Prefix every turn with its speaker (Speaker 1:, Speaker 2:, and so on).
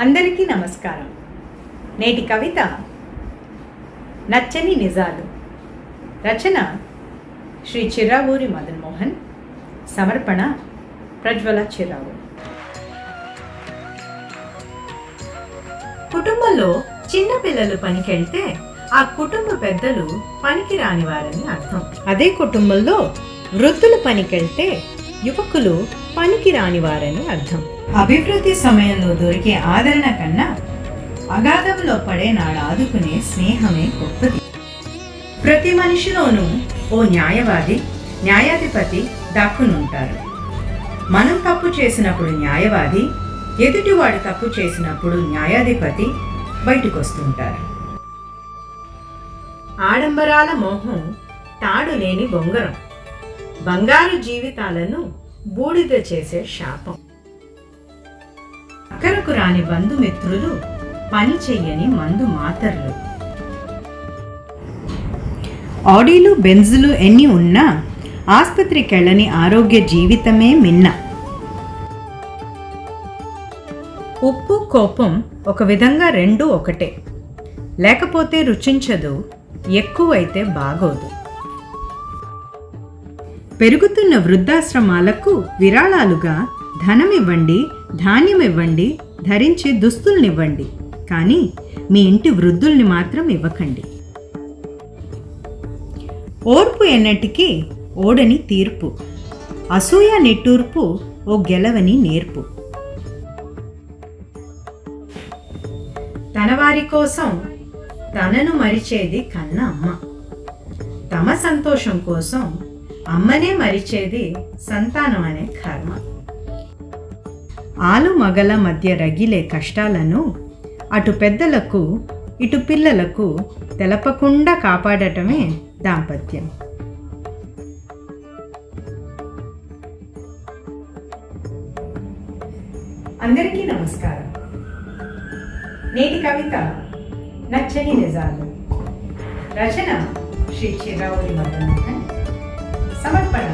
Speaker 1: అందరికీ నమస్కారం. నేటి కవిత నచ్చని నిజాలు. రచన శ్రీ చిర్రావూరి మదన్ మోహన్. సమర్పణ ప్రజ్వల చిర్రావూరి. కుటుంబంలో చిన్న పిల్లలు పనికెళ్తే ఆ కుటుంబ పెద్దలు పనికి రానివారని అర్థం. అదే కుటుంబంలో వృద్ధులు పనికెళ్తే యువకులు పనికి రానివారని అర్థం. అభివృద్ధి సమయంలో దొరికే ఆదరణ కన్నా అగాధంలో పడే నాడు ఆదుకునే స్నేహమే గొప్పది. ప్రతి మనిషిలోనూ ఓ న్యాయవాది, న్యాయాధిపతి దాక్కునుంటారు. మనం తప్పు చేసినప్పుడు న్యాయవాది, ఎదుటివాడు తప్పు చేసినప్పుడు న్యాయాధిపతి బయటకు వస్తుంటారు. ఆడంబరాల మోహం తాడు లేని బొంగరం, బంగారు జీవితాలను బూడిద చేసే శాపం. అక్కరకు రాని బంధుమిత్రులు, పని చెయ్యని మందు మాతర్లు. ఆడీలు బెంజులు ఎన్ని ఉన్నా ఆస్పత్రికెళ్ళని ఆరోగ్య జీవితమే మిన్న. ఉప్పు కోపం ఒక విధంగా రెండూ ఒకటే. లేకపోతే రుచించదు, ఎక్కువైతే బాగోదు. పెరుగుతున్న వృద్ధాశ్రమాలకు విరాళాలుగా ధనమివ్వండి, ధాన్యమివ్వండి, ధరించే దుస్తుల్నివ్వండి, కానీ మీ ఇంటి వృద్ధుల్ని మాత్రం ఇవ్వకండి. ఓర్పు ఎన్నటికీ ఓడని తీర్పు, అసూయ నిట్టూర్పు ఓ గెలవని నేర్పు. తన వారి కోసం తనను మరిచేది కన్న అమ్మ, తమ సంతోషం కోసం అమ్మనే మరిచేది సంతానం అనే కర్మ. ఆలు మగల మధ్య రగిలే కష్టాలను అటు పెద్దలకు ఇటు పిల్లలకు తెలపకుండా కాపాడటమే దాంపత్యం. అందరికీ నమస్కారం. నేటి కవిత నచ్చని నిజాలు. రచన శ్రీ చిర్రావూరి మదన్ మోహన్. సమర్పణ